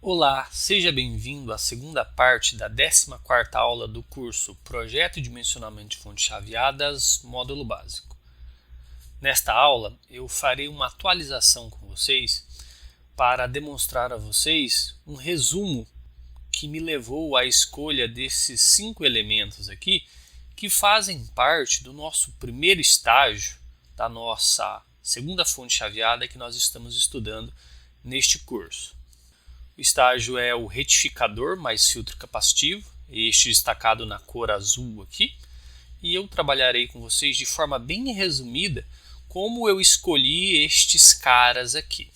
Olá, seja bem-vindo à segunda parte da 14ª aula do curso Projeto e Dimensionamento de Fontes Chaveadas, módulo básico. Nesta aula, eu farei uma atualização com vocês para demonstrar a vocês um resumo que me levou à escolha desses 5 elementos aqui que fazem parte do nosso primeiro estágio da nossa segunda fonte chaveada que nós estamos estudando neste curso. O estágio é o retificador mais filtro capacitivo, este destacado na cor azul aqui, e eu trabalharei com vocês de forma bem resumida como eu escolhi estes caras aqui.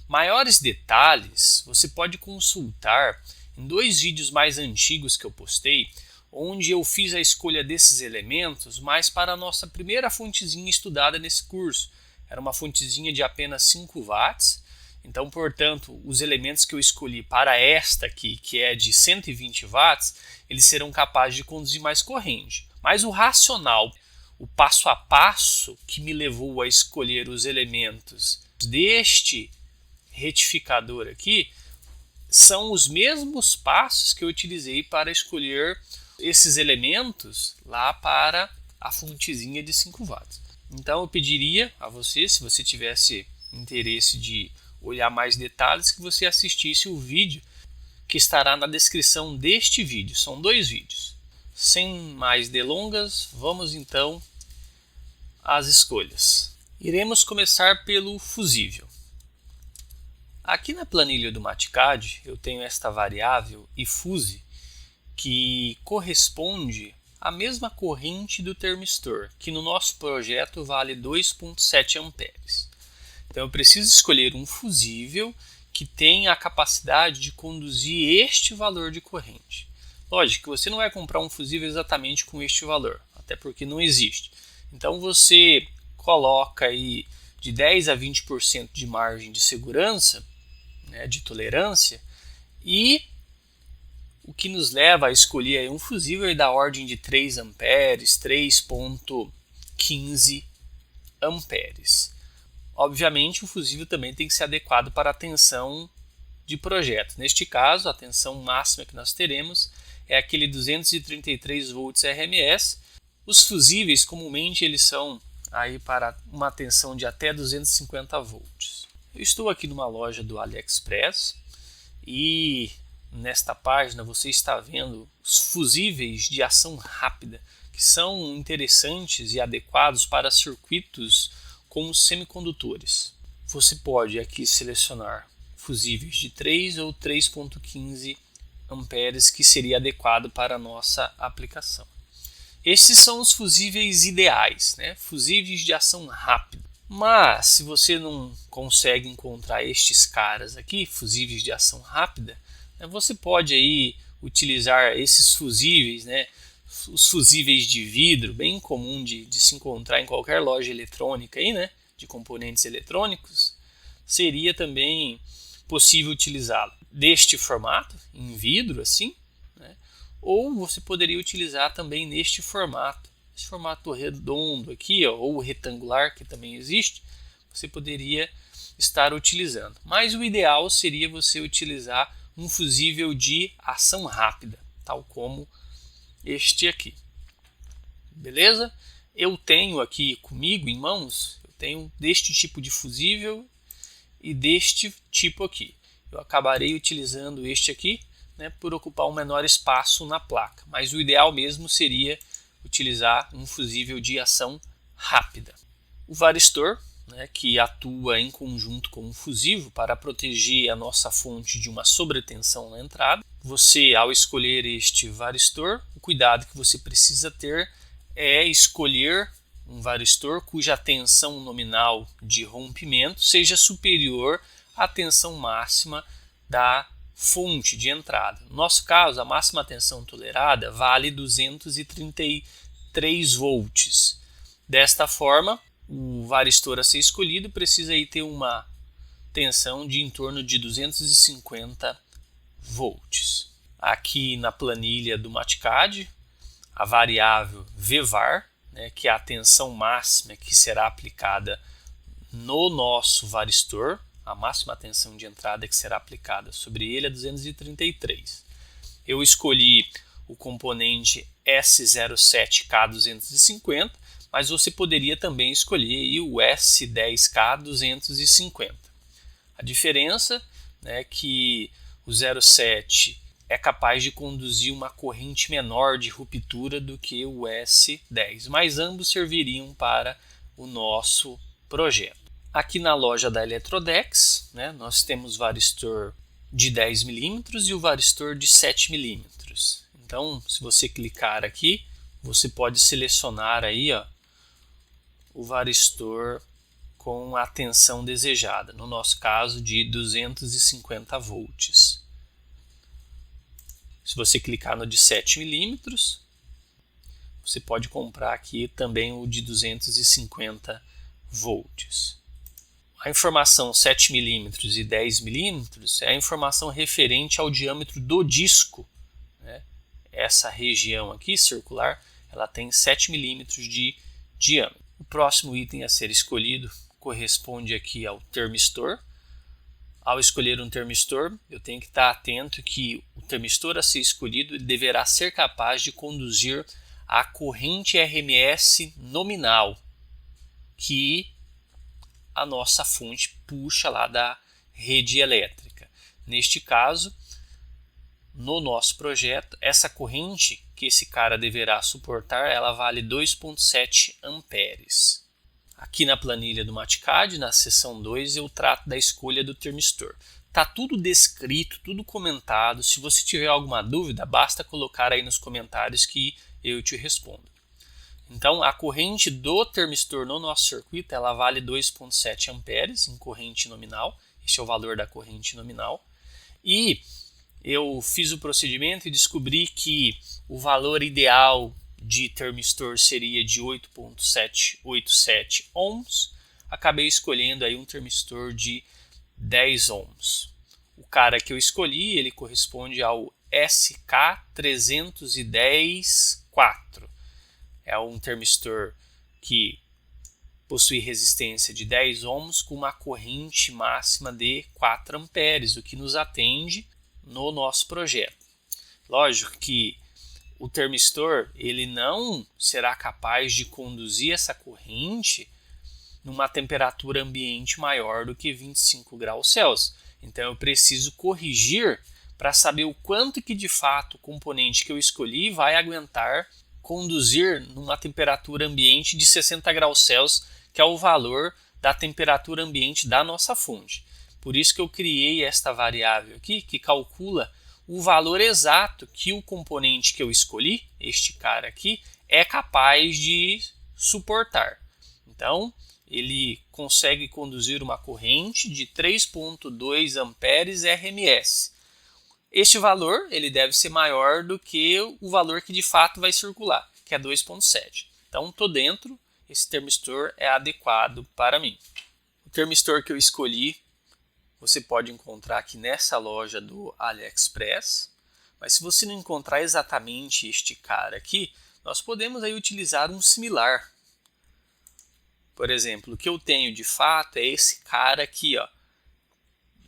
Maiores detalhes você pode consultar em 2 vídeos mais antigos que eu postei, onde eu fiz a escolha desses elementos, mas para a nossa primeira fontezinha estudada nesse curso. Era uma fontezinha de apenas 5 watts. Então, portanto, os elementos que eu escolhi para esta aqui, que é de 120 watts, eles serão capazes de conduzir mais corrente. Mas o racional, o passo a passo que me levou a escolher os elementos deste retificador aqui, são os mesmos passos que eu utilizei para escolher esses elementos lá para a fontezinha de 5 watts. Então, eu pediria a você, se você tivesse interesse de olhar mais detalhes, que você assistisse o vídeo que estará na descrição deste vídeo. São 2 vídeos. Sem mais delongas, vamos então às escolhas. Iremos começar pelo fusível. Aqui na planilha do Mathcad eu tenho esta variável ifuse que corresponde à mesma corrente do termistor, que no nosso projeto vale 2,7 amperes. Então eu preciso escolher um fusível que tenha a capacidade de conduzir este valor de corrente. Lógico que você não vai comprar um fusível exatamente com este valor, até porque não existe. Então você coloca aí de 10 a 20% de margem de segurança, né, de tolerância, e o que nos leva a escolher aí um fusível da ordem de 3 amperes, 3,15 amperes. Obviamente, o fusível também tem que ser adequado para a tensão de projeto. Neste caso, a tensão máxima que nós teremos é aquele 233 volts RMS. Os fusíveis, comumente, eles são aí para uma tensão de até 250 volts. Eu estou aqui numa loja do AliExpress e nesta página você está vendo os fusíveis de ação rápida, que são interessantes e adequados para circuitos como semicondutores. Você pode aqui selecionar fusíveis de 3 ou 3,15 amperes, que seria adequado para a nossa aplicação. Esses são os fusíveis ideais, né? Fusíveis de ação rápida. Mas se você não consegue encontrar estes caras aqui, fusíveis de ação rápida, né, você pode aí utilizar esses fusíveis, né? Os fusíveis de vidro, bem comum de se encontrar em qualquer loja eletrônica aí, né, de componentes eletrônicos, seria também possível utilizá-lo deste formato, em vidro assim, né, ou você poderia utilizar também neste formato, esse formato redondo aqui, ó, ou retangular, que também existe, você poderia estar utilizando. Mas o ideal seria você utilizar um fusível de ação rápida, tal como este aqui. Beleza? Eu tenho aqui comigo em mãos, eu tenho deste tipo de fusível e deste tipo aqui. Eu acabarei utilizando este aqui, né, por ocupar um menor espaço na placa, mas o ideal mesmo seria utilizar um fusível de ação rápida. O varistor, né, que atua em conjunto com o fusível para proteger a nossa fonte de uma sobretensão na entrada. Você, ao escolher este varistor, o cuidado que você precisa ter é escolher um varistor cuja tensão nominal de rompimento seja superior à tensão máxima da fonte de entrada. No nosso caso, a máxima tensão tolerada vale 233 volts. Desta forma, o varistor a ser escolhido precisa aí ter uma tensão de em torno de 250 volts. Aqui na planilha do Mathcad, a variável VVAR, né, que é a tensão máxima que será aplicada no nosso varistor, a máxima tensão de entrada que será aplicada sobre ele é 233. Eu escolhi o componente S07K250, mas você poderia também escolher o S10K250. A diferença é que o 07 é capaz de conduzir uma corrente menor de ruptura do que o S10, mas ambos serviriam para o nosso projeto. Aqui na loja da Electrodex, nós temos o varistor de 10 mm e o varistor de 7 mm. Então, se você clicar aqui, você pode selecionar aí, o varistor com a tensão desejada, no nosso caso de 250 volts. Se você clicar no de 7 mm, você pode comprar aqui também o de 250 volts. A informação 7 mm e 10 mm é a informação referente ao diâmetro do disco. Essa região aqui circular, ela tem 7 mm de diâmetro. O próximo item a ser escolhido corresponde aqui ao termistor. Ao escolher um termistor, eu tenho que estar atento que o termistor a ser escolhido deverá ser capaz de conduzir a corrente RMS nominal que a nossa fonte puxa lá da rede elétrica. Neste caso, no nosso projeto, essa corrente que esse cara deverá suportar, ela vale 2,7 amperes. Aqui na planilha do Mathcad, na seção 2, eu trato da escolha do termistor. Está tudo descrito, tudo comentado. Se você tiver alguma dúvida, basta colocar aí nos comentários que eu te respondo. Então, a corrente do termistor no nosso circuito, ela vale 2,7 amperes em corrente nominal. Este é o valor da corrente nominal. E eu fiz o procedimento e descobri que o valor ideal de termistor seria de 8,787 ohms. Acabei escolhendo aí um termistor de 10 ohms. O cara que eu escolhi, ele corresponde ao SK310-4. É um termistor que possui resistência de 10 ohms com uma corrente máxima de 4 amperes, o que nos atende no nosso projeto. Lógico que o termistor ele não será capaz de conduzir essa corrente numa temperatura ambiente maior do que 25 graus Celsius. Então eu preciso corrigir para saber o quanto que de fato o componente que eu escolhi vai aguentar conduzir numa temperatura ambiente de 60 graus Celsius, que é o valor da temperatura ambiente da nossa fonte. Por isso que eu criei esta variável aqui, que calcula o valor exato que o componente que eu escolhi, este cara aqui, é capaz de suportar. Então, ele consegue conduzir uma corrente de 3,2 amperes RMS. Este valor ele deve ser maior do que o valor que de fato vai circular, que é 2,7. Então, estou dentro, esse termistor é adequado para mim. O termistor que eu escolhi, você pode encontrar aqui nessa loja do AliExpress, mas se você não encontrar exatamente este cara aqui, nós podemos aí utilizar um similar. Por exemplo, o que eu tenho de fato é esse cara aqui,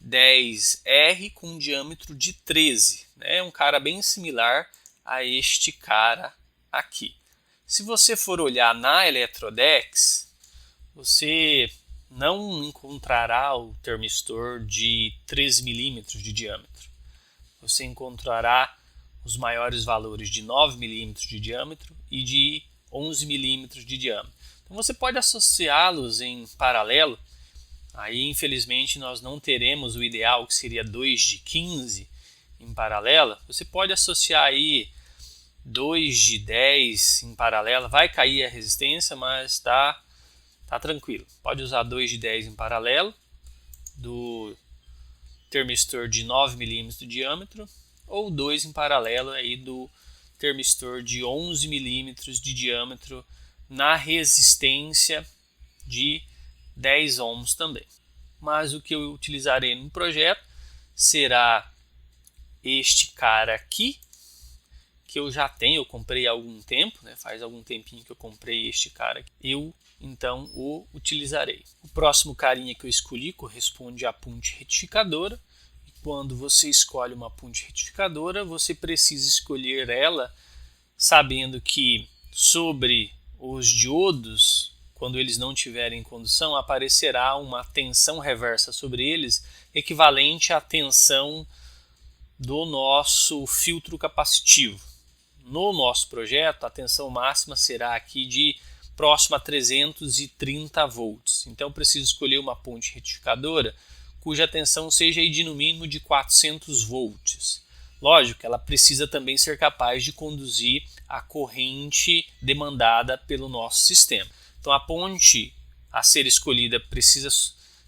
10R com um diâmetro de 13. É um cara bem similar a este cara aqui. Se você for olhar na Electrodex, você não encontrará o termistor de 13 milímetros de diâmetro. Você encontrará os maiores valores de 9 milímetros de diâmetro e de 11 milímetros de diâmetro. Então você pode associá-los em paralelo. Aí, infelizmente, nós não teremos o ideal, que seria 2 de 15 em paralelo. Você pode associar aí 2 de 10 em paralelo. Vai cair a resistência, mas tá tranquilo. Pode usar 2 de 10 em paralelo do termistor de 9 milímetros de diâmetro ou 2 em paralelo aí do termistor de 11 milímetros de diâmetro na resistência de 10 ohms também. Mas o que eu utilizarei no projeto será este cara aqui, que eu já tenho, eu comprei há algum tempo, faz algum tempinho que eu comprei este cara aqui. Eu então o utilizarei. O próximo carinha que eu escolhi corresponde à ponte retificadora. E quando você escolhe uma ponte retificadora, você precisa escolher ela sabendo que sobre os diodos, quando eles não tiverem condução, aparecerá uma tensão reversa sobre eles, equivalente à tensão do nosso filtro capacitivo. No nosso projeto, a tensão máxima será aqui de próximo a 330 volts. Então, eu preciso escolher uma ponte retificadora cuja tensão seja aí de no mínimo de 400 volts. Lógico que ela precisa também ser capaz de conduzir a corrente demandada pelo nosso sistema. Então, a ponte a ser escolhida precisa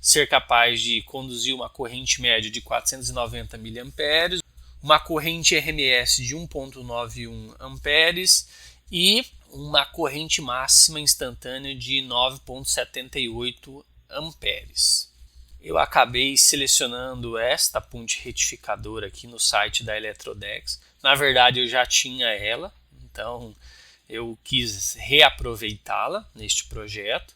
ser capaz de conduzir uma corrente média de 490 mA, uma corrente RMS de 1,91 amperes e uma corrente máxima instantânea de 9,78 amperes. Eu acabei selecionando esta ponte retificadora aqui no site da Eletrodex. Na verdade, eu já tinha ela, então eu quis reaproveitá-la neste projeto.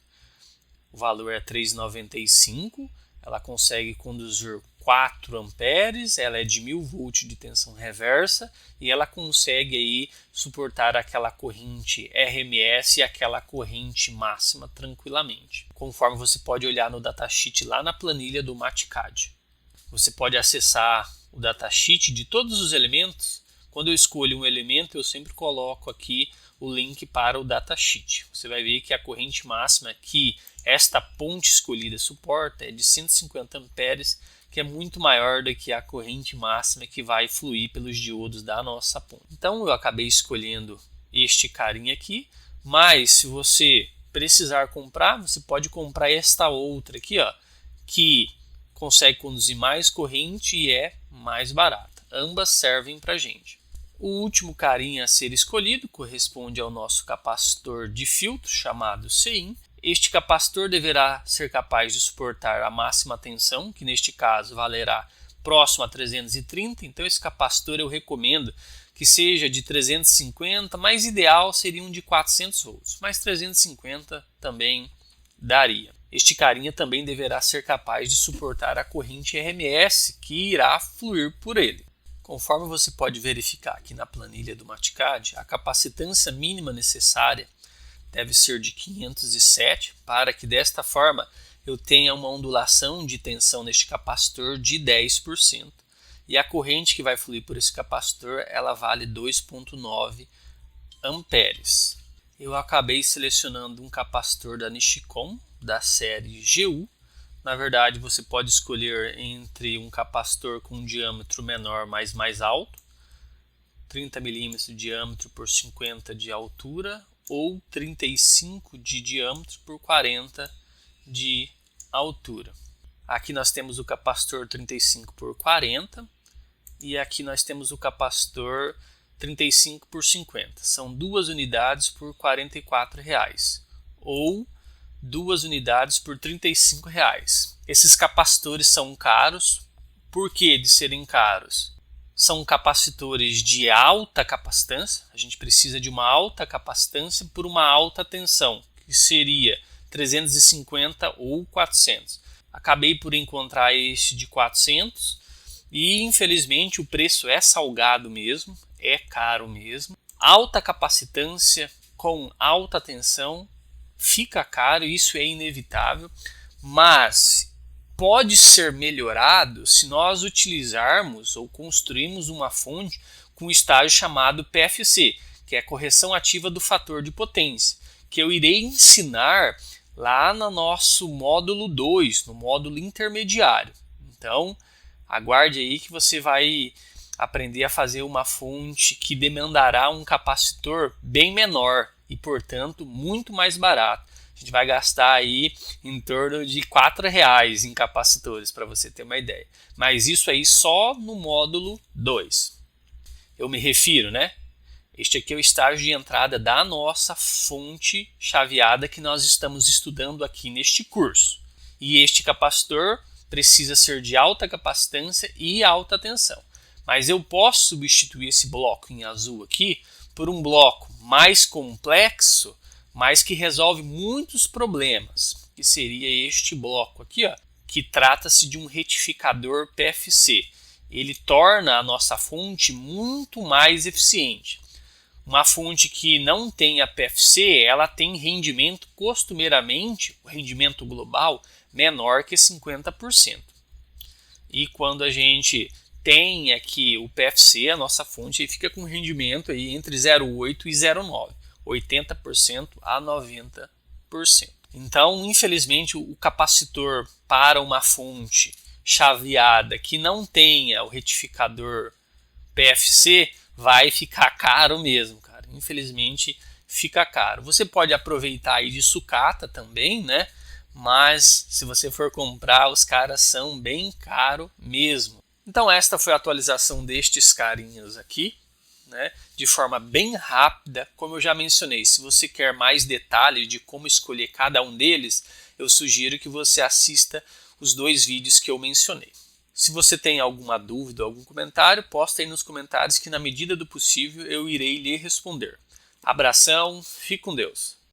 O valor é R$ 3,95. Ela consegue conduzir 4 amperes, ela é de 1000 volts de tensão reversa e ela consegue aí suportar aquela corrente RMS e aquela corrente máxima tranquilamente, conforme você pode olhar no datasheet lá na planilha do Mathcad. Você pode acessar o datasheet de todos os elementos. Quando eu escolho um elemento, eu sempre coloco aqui o link para o datasheet. Você vai ver que a corrente máxima que esta ponte escolhida suporta é de 150 amperes, que é muito maior do que a corrente máxima que vai fluir pelos diodos da nossa ponte. Então eu acabei escolhendo este carinha aqui, mas se você precisar comprar, você pode comprar esta outra aqui, ó, que consegue conduzir mais corrente e é mais barata. Ambas servem para a gente. O último carinha a ser escolhido corresponde ao nosso capacitor de filtro chamado CIN. Este capacitor deverá ser capaz de suportar a máxima tensão, que neste caso valerá próximo a 330. Então esse capacitor eu recomendo que seja de 350, mas ideal seria um de 400 volts, mas 350 também daria. Este carinha também deverá ser capaz de suportar a corrente RMS que irá fluir por ele. Conforme você pode verificar aqui na planilha do Mathcad, a capacitância mínima necessária deve ser de 507 para que desta forma eu tenha uma ondulação de tensão neste capacitor de 10%. E a corrente que vai fluir por esse capacitor ela vale 2,9 amperes. Eu acabei selecionando um capacitor da Nichicon da série GU. Na verdade, você pode escolher entre um capacitor com um diâmetro menor, mas mais alto, 30 mm de diâmetro por 50 de altura, ou 35 de diâmetro por 40 de altura. Aqui nós temos o capacitor 35 por 40 e aqui nós temos o capacitor 35 por 50. São 2 unidades por R$ 44 ou 2 unidades por R$ 35. Esses capacitores são caros. Por que de serem caros? São capacitores de alta capacitância. A gente precisa de uma alta capacitância por uma alta tensão, que seria 350 ou 400. Acabei por encontrar este de 400 e infelizmente o preço é salgado mesmo, é caro mesmo. Alta capacitância com alta tensão fica caro, isso é inevitável, mas pode ser melhorado se nós utilizarmos ou construirmos uma fonte com um estágio chamado PFC, que é a correção ativa do fator de potência, que eu irei ensinar lá no nosso módulo 2, no módulo intermediário. Então, aguarde aí que você vai aprender a fazer uma fonte que demandará um capacitor bem menor e, portanto, muito mais barato. A gente vai gastar aí em torno de R$ 4,00 em capacitores, para você ter uma ideia. Mas isso aí só no módulo 2. Eu me refiro, né? Este aqui é o estágio de entrada da nossa fonte chaveada que nós estamos estudando aqui neste curso. E este capacitor precisa ser de alta capacitância e alta tensão. Mas eu posso substituir esse bloco em azul aqui por um bloco mais complexo, mas que resolve muitos problemas, que seria este bloco aqui, ó, que trata-se de um retificador PFC. Ele torna a nossa fonte muito mais eficiente. Uma fonte que não tem a PFC, ela tem rendimento costumeiramente, o rendimento global, menor que 50%. E quando a gente tem aqui o PFC, a nossa fonte fica com rendimento aí entre 0,8 e 0,9, 80% a 90%. Então, infelizmente, o capacitor para uma fonte chaveada que não tenha o retificador PFC vai ficar caro mesmo, cara. Infelizmente, fica caro. Você pode aproveitar aí de sucata também, né? Mas se você for comprar, os caras são bem caros mesmo. Então esta foi a atualização destes carinhos aqui, né, de forma bem rápida. Como eu já mencionei, se você quer mais detalhes de como escolher cada um deles, eu sugiro que você assista os 2 vídeos que eu mencionei. Se você tem alguma dúvida ou algum comentário, posta aí nos comentários que na medida do possível eu irei lhe responder. Abração, fique com Deus!